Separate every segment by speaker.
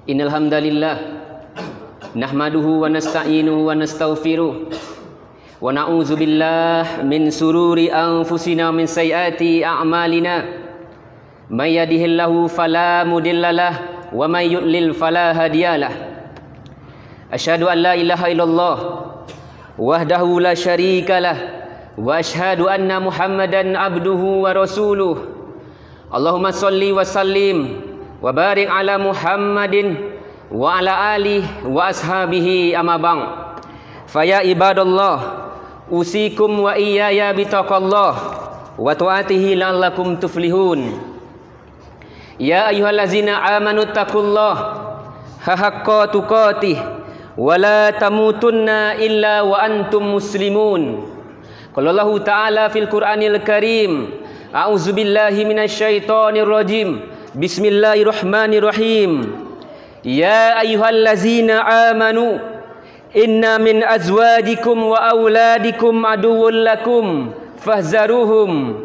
Speaker 1: Innal hamdalillah nahmaduhu wa nasta'inuhu wa nastaghfiruh wa na'udzu billahi min sururi anfusina min sayyiati a'malina may yahdihillahu fala mudhillalah wa may yudlil fala hadiyalah. Asyhadu an la ilaha illallah wahdahu la syarikalah wa asyhadu anna Muhammadan abduhu wa rasuluh. Allahumma shalli wa sallim wa barik ala Muhammadin wa ala alihi wa ashabihi amma ba'd. Faya ibadallah usikum wa iyaya bitaqallah wa ta'atihi la'allakum tuflihun. Ya ayyuhallazina amanu taqullah haqqa tuqatih wa la tamutunna illa wa antum muslimun. Qala Allah ta'ala fil Qur'anil Karim, a'udzu billahi minasyaitonir rajim. Bismillahirrahmanirrahim. Ya ayyuhallazina amanu inna min azwajikum wa auladikum aduwwun lakum fahzaruhum.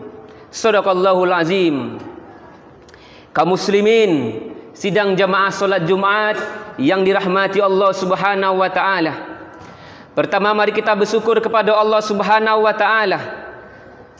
Speaker 1: Shadaqallahul azim. Kaum muslimin sidang jamaah salat Jumat yang dirahmati Allah Subhanahu wa taala. Pertama, mari kita bersyukur kepada Allah Subhanahu wa taala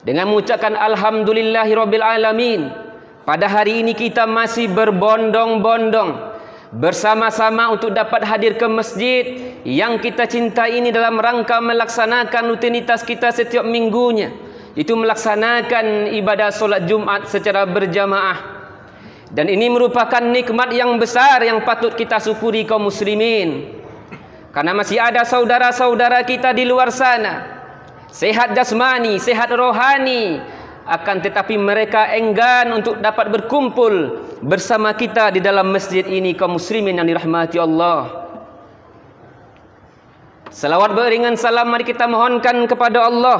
Speaker 1: dengan mengucapkan alhamdulillahirabbil alamin. Pada hari ini kita masih berbondong-bondong bersama-sama untuk dapat hadir ke masjid yang kita cintai ini dalam rangka melaksanakan rutinitas kita setiap minggunya, itu melaksanakan ibadah solat Jumat secara berjamaah. Dan ini merupakan nikmat yang besar yang patut kita syukuri kaum muslimin, karena masih ada saudara-saudara kita di luar sana sehat jasmani, sehat rohani, akan tetapi mereka enggan untuk dapat berkumpul bersama kita di dalam masjid ini. Kaum muslimin yang dirahmati Allah, salawat beriringan salam mari kita mohonkan kepada Allah,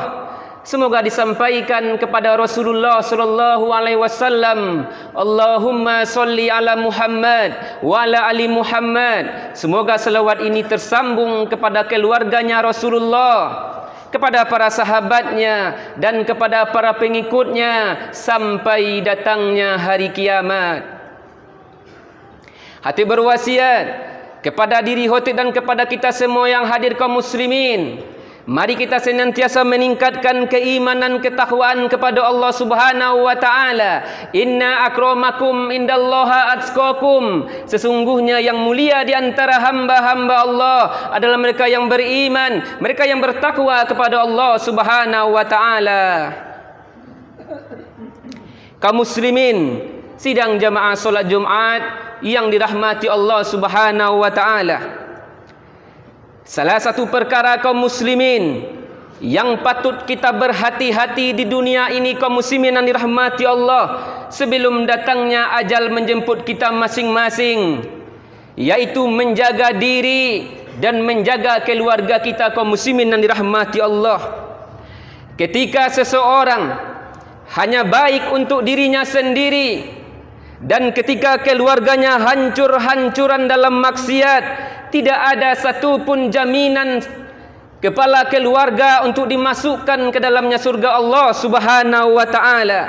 Speaker 1: semoga disampaikan kepada Rasulullah sallallahu alaihi wasallam. Allahumma sholli ala Muhammad wa ala ali Muhammad. Semoga selawat ini tersambung kepada keluarganya Rasulullah, kepada para sahabatnya dan kepada para pengikutnya sampai datangnya hari kiamat. Hati berwasiat kepada diri hoti dan kepada kita semua yang hadir kaum muslimin, mari kita senantiasa meningkatkan keimanan ketakwaan kepada Allah Subhanahu wa taala. Inna akramakum indallaha atqakum. Sesungguhnya yang mulia di antara hamba-hamba Allah adalah mereka yang beriman, mereka yang bertakwa kepada Allah Subhanahu wa taala. Kaum muslimin sidang jamaah salat Jumat yang dirahmati Allah Subhanahu wa taala, salah satu perkara kaum muslimin yang patut kita berhati-hati di dunia ini kaum muslimin yang dirahmati Allah sebelum datangnya ajal menjemput kita masing-masing, yaitu menjaga diri dan menjaga keluarga kita kaum muslimin yang dirahmati Allah. Ketika seseorang hanya baik untuk dirinya sendiri dan ketika keluarganya hancur-hancuran dalam maksiat, tidak ada satupun jaminan kepala keluarga untuk dimasukkan ke dalamnya surga Allah Subhanahu wa taala.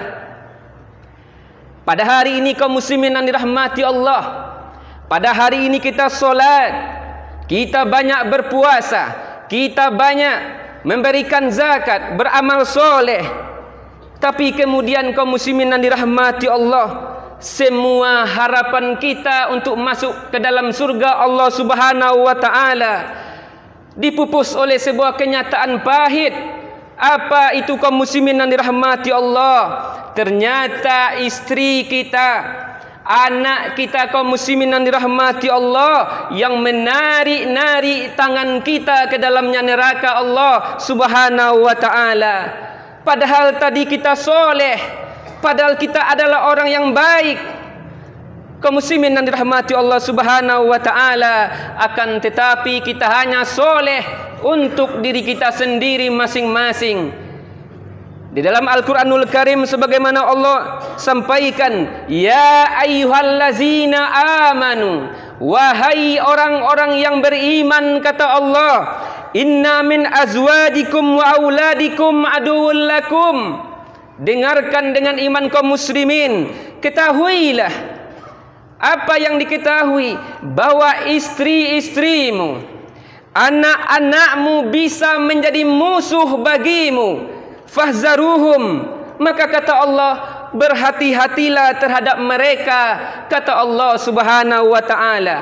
Speaker 1: Pada hari ini kaum muslimin yang dirahmati Allah, pada hari ini kita solat, kita banyak berpuasa, kita banyak memberikan zakat, beramal soleh. Tapi kemudian kaum muslimin yang dirahmati Allah, semua harapan kita untuk masuk ke dalam surga Allah Subhanahu wa taala dipupus oleh sebuah kenyataan pahit. Apa itu kaum muslimin yang dirahmati Allah? Ternyata istri kita, anak kita kaum muslimin yang dirahmati Allah, yang menarik-narik tangan kita ke dalamnya neraka Allah Subhanahu wa taala. Padahal tadi kita soleh, padahal kita adalah orang yang baik. Kaum muslimin yang dirahmati Allah Subhanahu wa taala, akan tetapi kita hanya soleh untuk diri kita sendiri masing-masing. Di dalam Al-Qur'anul Karim sebagaimana Allah sampaikan, ya ayyuhallazina amanu, wahai orang-orang yang beriman, kata Allah, inna min azwajikum wa auladikum aduwwun lakum. Dengarkan dengan iman kaum muslimin, ketahuilah apa yang diketahui bahwa istri-istrimu, anak-anakmu bisa menjadi musuh bagimu, fahzaruhum, maka kata Allah, berhati-hatilah terhadap mereka, kata Allah Subhanahu wa taala.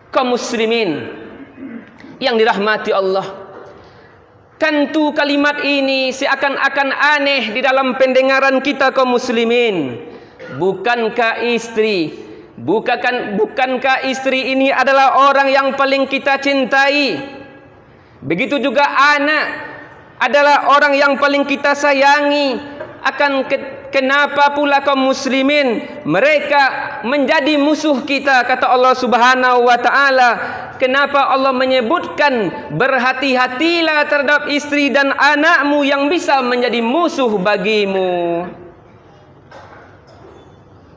Speaker 1: Kaum muslimin yang dirahmati Allah, tentu kalimat ini seakan-akan aneh di dalam pendengaran kita kaum muslimin. Bukankah istri ini adalah orang yang paling kita cintai? Begitu juga anak adalah orang yang paling kita sayangi. Kenapa pula kaum muslimin mereka menjadi musuh kita, kata Allah Subhanahu wa taala? Kenapa Allah menyebutkan berhati-hatilah terhadap istri dan anakmu yang bisa menjadi musuh bagimu?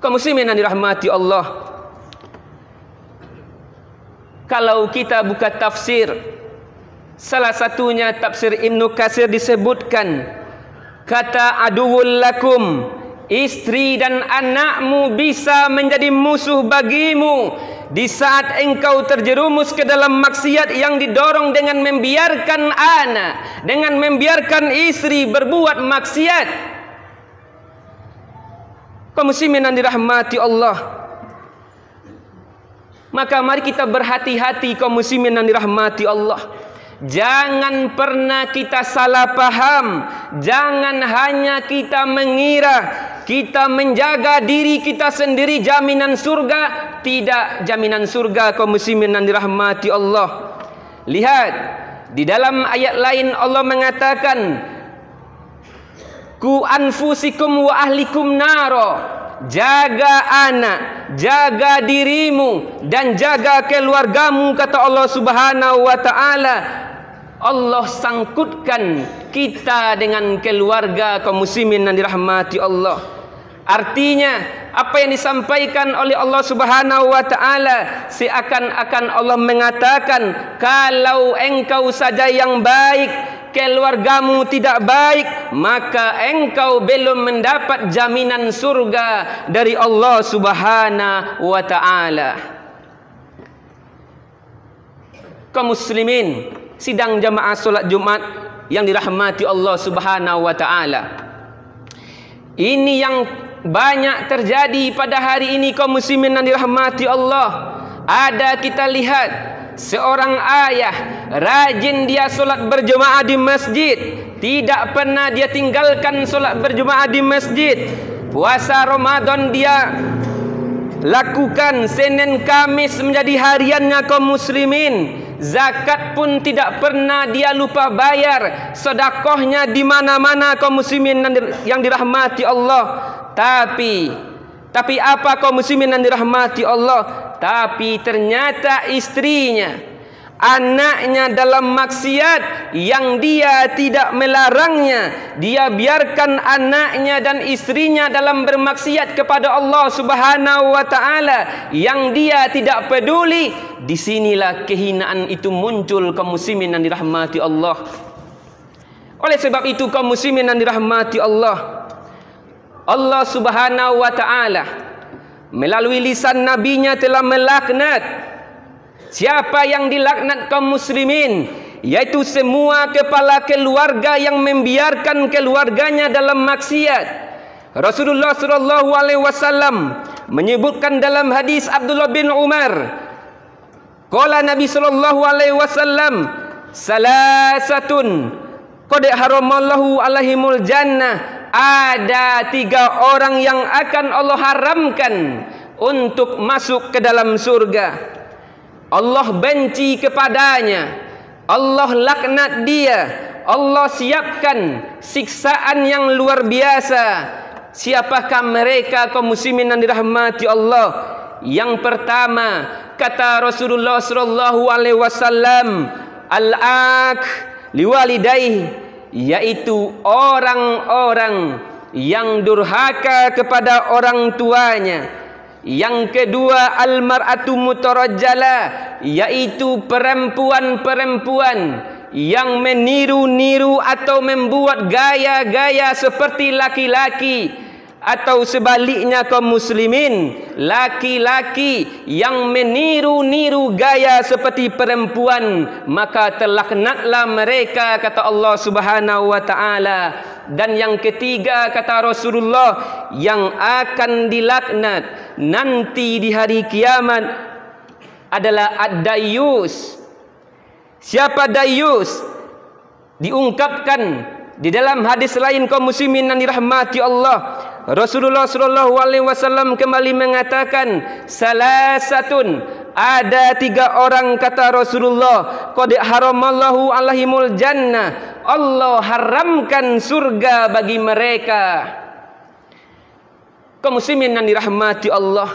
Speaker 1: Kaum muslimin yang dirahmati Allah, kalau kita buka tafsir, salah satunya tafsir Ibnu Katsir disebutkan, kata aduwwul lakum, istri dan anakmu bisa menjadi musuh bagimu di saat engkau terjerumus ke dalam maksiat yang didorong dengan membiarkan anak, dengan membiarkan istri berbuat maksiat. Kaum muslimin yang dirahmati Allah, maka mari kita berhati-hati kaum muslimin yang dirahmati Allah. Jangan pernah kita salah paham. Jangan hanya kita mengira kita menjaga diri kita sendiri jaminan surga. Tidak jaminan surga kaum muslimin yang dirahmati Allah. Lihat di dalam ayat lain Allah mengatakan, ku anfusikum wa ahlikum naro. Jaga anak, jaga dirimu dan jaga keluargamu, kata Allah Subhanahu wa taala. Allah sangkutkan kita dengan keluarga kaum muslimin yang dirahmati Allah. Artinya apa yang disampaikan oleh Allah Subhanahu wa taala seakan-akan Allah mengatakan, kalau engkau saja yang baik, keluargamu tidak baik, maka engkau belum mendapat jaminan surga dari Allah Subhanahu wa taala. Kaum muslimin sidang jamaah solat Jumat yang dirahmati Allah Subhanahu wa taala, ini yang banyak terjadi pada hari ini kaum muslimin yang dirahmati Allah. Ada kita lihat seorang ayah rajin dia solat berjemaah di masjid, tidak pernah dia tinggalkan solat berjemaah di masjid. Puasa Ramadan dia lakukan, Senin Kamis menjadi hariannya kaum muslimin. Zakat pun tidak pernah dia lupa bayar. Sedekahnya di mana-mana kaum muslimin yang dirahmati Allah. Tapi apa kaum muslimin yang dirahmati Allah? Tapi ternyata istrinya, anaknya dalam maksiat yang dia tidak melarangnya, dia biarkan anaknya dan istrinya dalam bermaksiat kepada Allah Subhanahu wa taala yang dia tidak peduli. Disinilah kehinaan itu muncul kaum muslimin yang dirahmati Allah. Oleh sebab itu kaum muslimin yang dirahmati Allah, Allah Subhanahu wa taala melalui lisan nabinya telah melaknat. Siapa yang dilaknat kaum muslimin? Yaitu semua kepala keluarga yang membiarkan keluarganya dalam maksiat. Rasulullah sallallahu alaihi wasallam menyebutkan dalam hadis Abdullah bin Umar, qala Nabi sallallahu alaihi wasallam, salasatun qad haramallahu alaihimul jannah. Ada 3 orang yang akan Allah haramkan untuk masuk ke dalam surga. Allah benci kepadanya, Allah laknat dia, Allah siapkan siksaan yang luar biasa. Siapakah mereka kaum muslimin yang dirahmati Allah? Yang pertama, kata Rasulullah sallallahu alaihi wasallam, al-ak liwalidayhi, yaitu orang-orang yang durhaka kepada orang tuanya. Yang kedua, al-mar'atu mutarajjalah, yaitu perempuan-perempuan yang meniru-niru atau membuat gaya-gaya seperti laki-laki. atau sebaliknya kaum muslimin, laki-laki yang meniru-niru gaya seperti perempuan, maka terlaknatlah mereka, kata Allah Subhanahu wa taala. Dan yang ketiga, kata Rasulullah, yang akan dilaknat nanti di hari kiamat adalah ad-dayyus. Siapa dayyus? Diungkapkan di dalam hadis lain kaum muslimin yang dirahmati Allah. Rasulullah sallallahu alaihi wasallam kembali mengatakan, salasatun, ada 3 orang, kata Rasulullah, qad haramallahu alaihimul jannah, Allah haramkan surga bagi mereka. Kaum muslimin yang dirahmati Allah,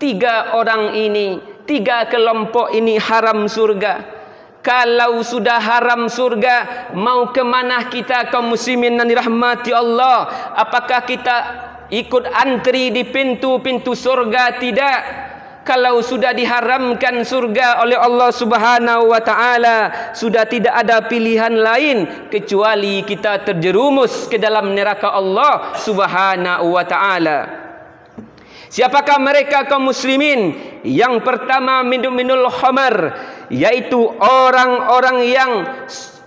Speaker 1: 3 orang ini, 3 kelompok ini haram surga. Kalau sudah haram surga, mau ke mana kita kaum muslimin yang dirahmati Allah? Apakah kita ikut antri di pintu-pintu surga? Tidak. Kalau sudah diharamkan surga oleh Allah Subhanahu wa taala, sudah tidak ada pilihan lain kecuali kita terjerumus ke dalam neraka Allah Subhanahu wa taala. Siapakah mereka kaum muslimin? Yang pertama, minul khamar, yaitu orang-orang yang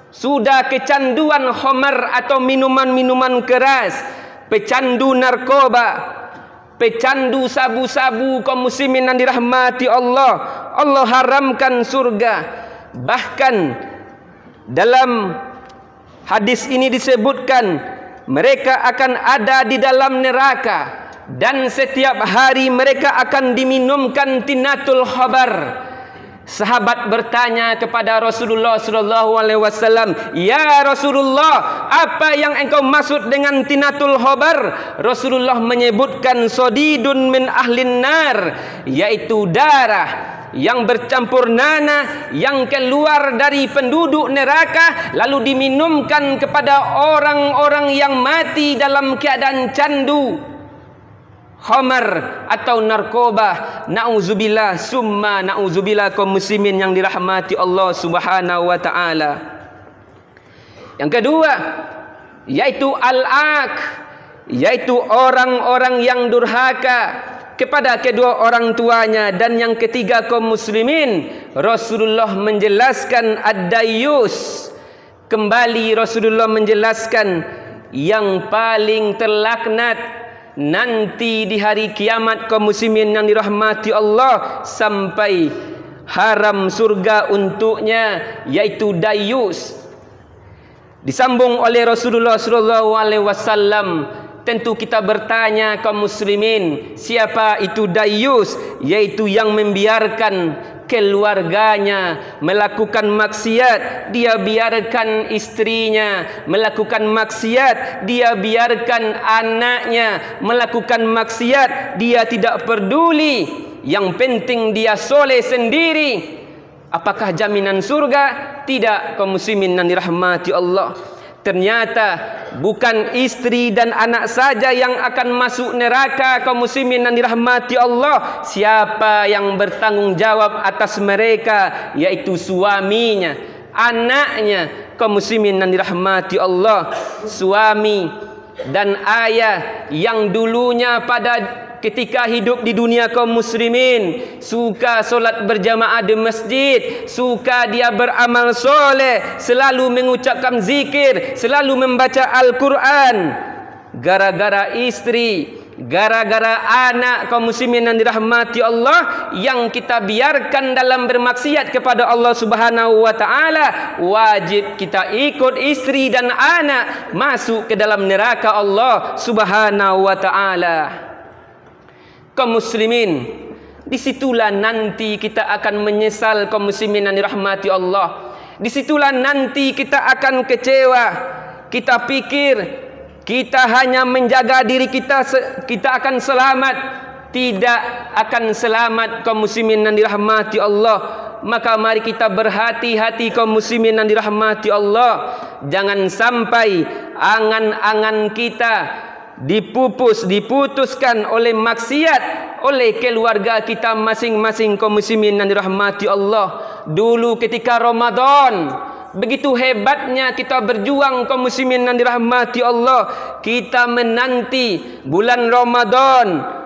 Speaker 1: sudah kecanduan khamar atau minuman-minuman keras, pecandu narkoba, pecandu sabu-sabu. Kaum muslimin yang dirahmati Allah, Allah haramkan surga. Bahkan dalam hadis ini disebutkan mereka akan ada di dalam neraka, dan setiap hari mereka akan diminumkan tinatul khabar. Sahabat bertanya kepada Rasulullah sallallahu alaihi wasallam, "Ya Rasulullah, apa yang engkau maksud dengan tinatul khabar?" Rasulullah menyebutkan sodidun min ahlin nar, yaitu darah yang bercampur nanah yang keluar dari penduduk neraka lalu diminumkan kepada orang-orang yang mati dalam keadaan candu khamar atau narkoba. Na'udzubillah summa na'udzubillah kaum muslimin yang dirahmati Allah Subhanahu wa taala. Yang kedua, yaitu al-ak, yaitu orang-orang yang durhaka kepada kedua orang tuanya. Dan yang ketiga kaum muslimin, Rasulullah menjelaskan ad-dayyus. Kembali Rasulullah menjelaskan yang paling terlaknat nanti di hari kiamat kaum muslimin yang dirahmati Allah, sampai haram surga untuknya, yaitu dayyus. Disambung oleh Rasulullah sallallahu alaihi wasallam, tentu kita bertanya kaum muslimin, siapa itu dayyus? Yaitu yang membiarkan keluarganya melakukan maksiat, dia biarkan istrinya melakukan maksiat, dia biarkan anaknya melakukan maksiat, dia tidak peduli, yang penting dia soleh sendiri. Apakah jaminan surga? Tidak, kaum muslimin yang dirahmati Allah. Ternyata bukan istri dan anak saja yang akan masuk neraka, kaum muslimin yang dirahmati Allah. Siapa yang bertanggung jawab atas mereka? Yaitu suaminya, anaknya. Kaum muslimin yang dirahmati Allah, suami dan ayah yang dulunya pada ketika hidup di dunia kaum muslimin suka solat berjamaah di masjid, suka dia beramal soleh, selalu mengucapkan zikir, selalu membaca Al-Quran. Gara-gara istri, gara-gara anak kaum muslimin yang dirahmati Allah, yang kita biarkan dalam bermaksiat kepada Allah Subhanahu wa taala, wajib kita ikut istri dan anak masuk ke dalam neraka Allah Subhanahu wa taala. Kaum muslimin, disitulah nanti kita akan menyesal kaum muslimin yang dirahmati Allah. Disitulah nanti kita akan kecewa. Kita pikir kita hanya menjaga diri kita, kita akan selamat. Tidak akan selamat kaum muslimin yang dirahmati Allah. Maka mari kita berhati-hati kaum muslimin yang dirahmati Allah. Jangan sampai angan-angan kita diputuskan oleh maksiat oleh keluarga kita masing-masing kaum muslimin yang dirahmati Allah. Dulu ketika Ramadan, begitu hebatnya kita berjuang kaum muslimin yang dirahmati Allah. Kita menanti bulan Ramadan.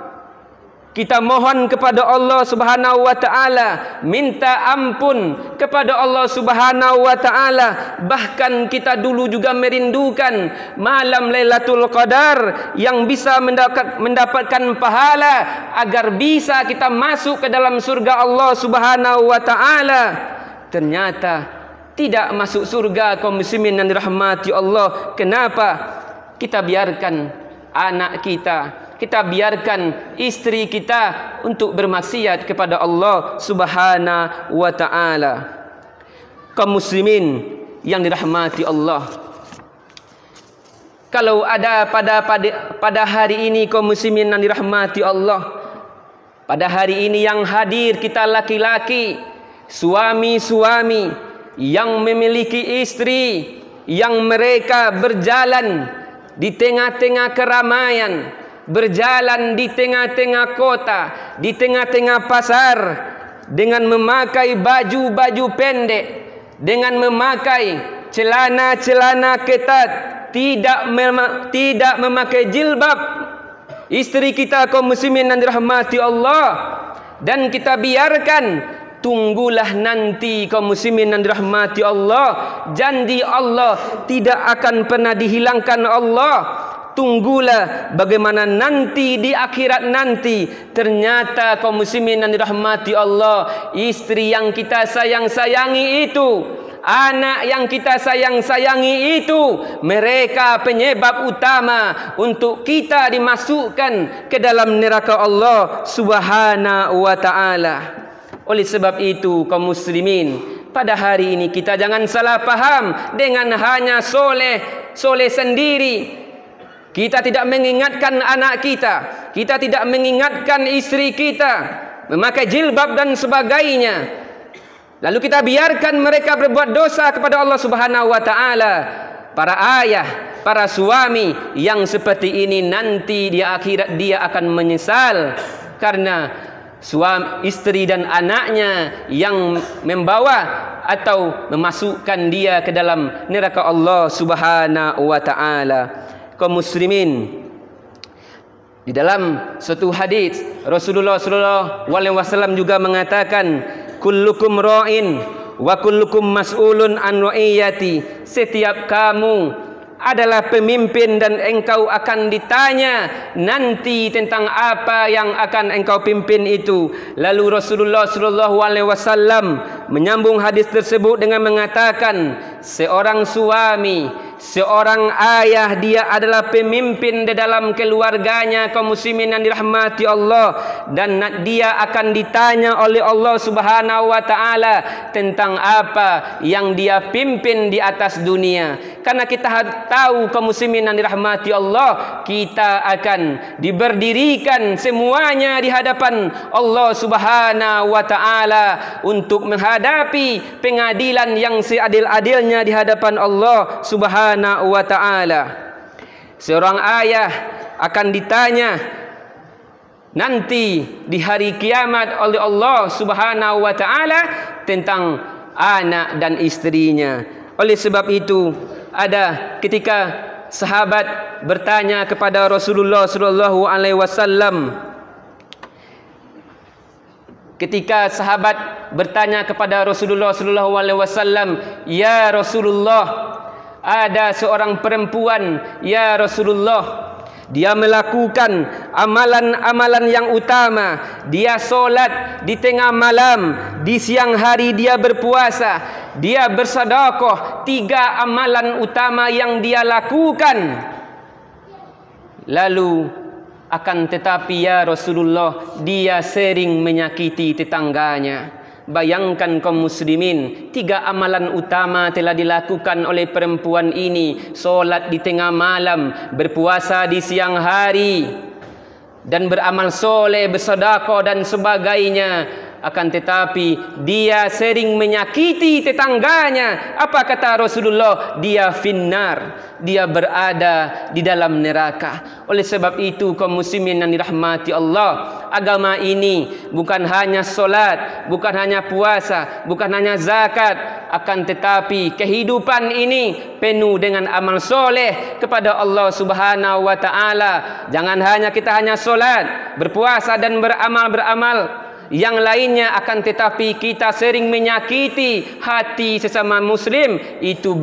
Speaker 1: Kita mohon kepada Allah Subhanahu wa taala, minta ampun kepada Allah Subhanahu wa taala. Bahkan kita dulu juga merindukan malam Lailatul Qadar yang bisa mendapatkan pahala agar bisa kita masuk ke dalam surga Allah Subhanahu wa taala. Ternyata tidak masuk surga kaum muslimin yang dirahmati Allah. Kenapa? Kita biarkan anak kita biarkan istri kita untuk bermaksiat kepada Allah Subhanahu wa taala. Kaum muslimin yang dirahmati Allah, kalau ada pada hari ini kaum muslimin yang dirahmati Allah, pada hari ini yang hadir kita laki-laki, suami-suami yang memiliki istri, yang mereka berjalan di tengah-tengah keramaian, berjalan di tengah-tengah kota, di tengah-tengah pasar, dengan memakai baju-baju pendek, dengan memakai celana-celana ketat, tidak memakai jilbab. Istri kita kaum muslimin yang dirahmati Allah, dan kita biarkan. Tunggulah nanti kaum muslimin yang dirahmati Allah, janji Allah tidak akan pernah dihilangkan Allah. Tunggulah bagaimana nanti di akhirat nanti, ternyata kaum muslimin yang dirahmati Allah, istri yang kita sayang-sayangi itu, anak yang kita sayang-sayangi itu, mereka penyebab utama untuk kita dimasukkan ke dalam neraka Allah Subhanahu wa taala. Oleh sebab itu kaum muslimin, pada hari ini kita jangan salah paham dengan hanya soleh sendiri. Kita tidak mengingatkan anak kita, kita tidak mengingatkan istri kita memakai jilbab dan sebagainya, lalu kita biarkan mereka berbuat dosa kepada Allah Subhanahu wa taala. Para ayah, para suami yang seperti ini nanti di akhirat dia akan menyesal, karena suami, istri dan anaknya yang membawa atau memasukkan dia ke dalam neraka Allah Subhanahu wa taala. Kaum muslimin, di dalam suatu hadis Rasulullah sallallahu alaihi wasallam juga mengatakan, kullukum ra'in wa kullukum mas'ulun an ra'iyati. Setiap kamu adalah pemimpin dan engkau akan ditanya nanti tentang apa yang akan engkau pimpin itu. Lalu Rasulullah sallallahu alaihi wasallam menyambung hadis tersebut dengan mengatakan, seorang suami, seorang ayah, dia adalah pemimpin di dalam keluarganya kaum muslimin yang dirahmati Allah, dan dia akan ditanya oleh Allah Subhanahu wa taala tentang apa yang dia pimpin di atas dunia. Karena kita tahu kaum muslimin yang dirahmati Allah, kita akan diberdirikan semuanya di hadapan Allah Subhanahu wa taala untuk menghadapi pengadilan yang seadil-adilnya di hadapan Allah Subhanahu wa taala. Seorang ayah akan ditanya nanti di hari kiamat oleh Allah Subhanahu wa taala tentang anak dan istrinya. Oleh sebab itu, ada ketika sahabat bertanya kepada Rasulullah sallallahu alaihi wasallam, ketika sahabat bertanya kepada Rasulullah sallallahu alaihi wasallam, ya Rasulullah, ada seorang perempuan, ya Rasulullah, dia melakukan amalan-amalan yang utama. Dia solat di tengah malam, di siang hari dia berpuasa, dia bersedekah. 3 amalan utama yang dia lakukan. Lalu akan tetapi ya Rasulullah, dia sering menyakiti tetangganya. Bayangkan kaum muslimin, 3 amalan utama telah dilakukan oleh perempuan ini. Solat di tengah malam, berpuasa di siang hari, dan beramal soleh, bersedekah dan sebagainya. Akan tetapi dia sering menyakiti tetangganya. Apa kata Rasulullah? Dia finnar, dia berada di dalam neraka. Oleh sebab itu kaum muslimin yang dirahmati Allah, agama ini bukan hanya solat, bukan hanya puasa, bukan hanya zakat, akan tetapi kehidupan ini penuh dengan amal soleh kepada Allah Subhanahu wa taala. Jangan hanya kita hanya solat, berpuasa dan beramal yang lainnya, akan tetapi kita sering menyakiti hati sesama muslim. Itu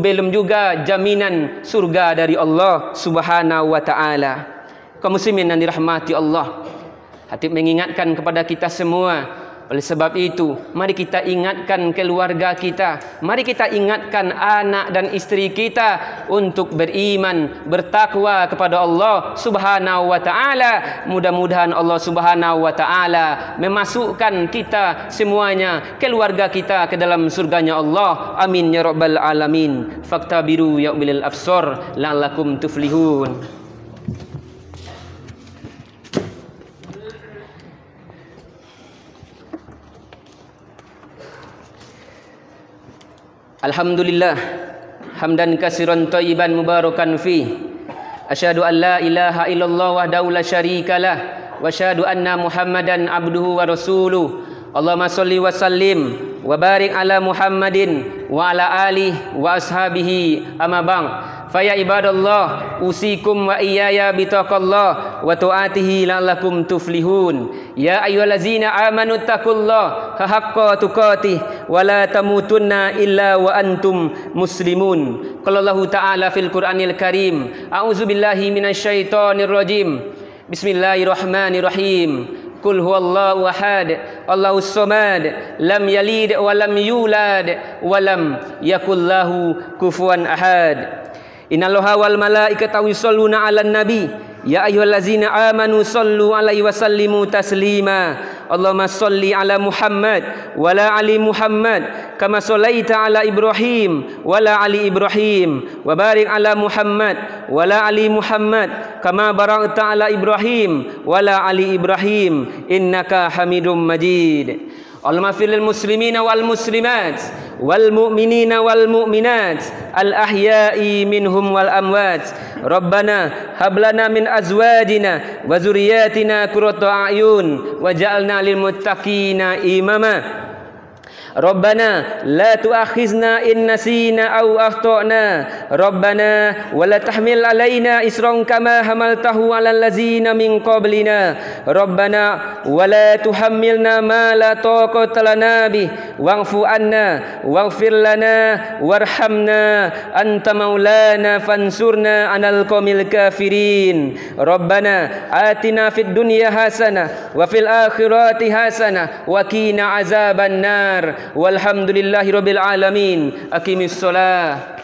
Speaker 1: belum juga jaminan surga dari Allah Subhanahu wa taala. Kaum muslimin yang dirahmati Allah, Hatib mengingatkan kepada kita semua. Oleh sebab itu, mari kita ingatkan keluarga kita, mari kita ingatkan anak dan istri kita untuk beriman, bertakwa kepada Allah Subhanahu wa taala. Mudah-mudahan Allah Subhanahu wa taala memasukkan kita semuanya, keluarga kita, ke dalam surganya Allah. Amin ya rabbal alamin. Faktabiru ya ulil absar la'allakum tuflihun. Alhamdulillah hamdan katsiran thayyiban mubarakan fi. Asyhadu an la ilaha illallah wahdahu la syarikalah wa asyhadu anna Muhammadan abduhu wa rasuluh. Allahumma shalli wa sallim wa barik ala Muhammadin wa ala alihi wa ashabihi amma ba'd. Faya ibadallah, usikum wa iyaya bitaqallah wa ta'atihi la'allakum tuflihun. Ya ayyuhallazina amanu taqullaha haqqa tuqatih wa la tamutunna illa wa antum muslimun. Qala Allah ta'ala fil Qur'anil Karim, a'udzu billahi minasyaitonir rajim. Bismillahirrahmanirrahim. Qul huwallahu ahad, Allahus samad, lam yalid wa lam yulad wa lam yakul lahu kufuwan ahad. Innallaha wal malaikata yusholluna 'alan nabi ya ayyuhallazina amanu shallu 'alaihi wa sallimu taslima. Allahumma shalli 'ala Muhammad wa la ali Muhammad kama shallaita 'ala Ibrahim wa la ali Ibrahim wa barik 'ala Muhammad wa la ali Muhammad kama barakta 'ala Ibrahim wa la ali Ibrahim innaka Hamidum Majid. Allahumma fir lil muslimina wal muslimat wal mu'minina wal mu'minat al ahya'i minhum wal amwat. Rabbana hab lana min azwajina wa dzurriyyatina qurrata a'yun waj'alna lil muttaqina imama. Rabbana la tu'akhizna in nasina aw akhtana. Rabbana wa la tahmil alaina isran kama hamaltahu 'alal ladzina min qablina. Rabbana wa la tuhammilna ma la taqata lana bih wa'fu 'anna waghfir lana warhamna anta maulana fansurna 'alal qaumil kafirin. Rabbana atina fid dunya hasanah wa fil akhirati hasanah wa qina azaban nar. Walhamdulillahi rabbil alamin. Aqimis shalah.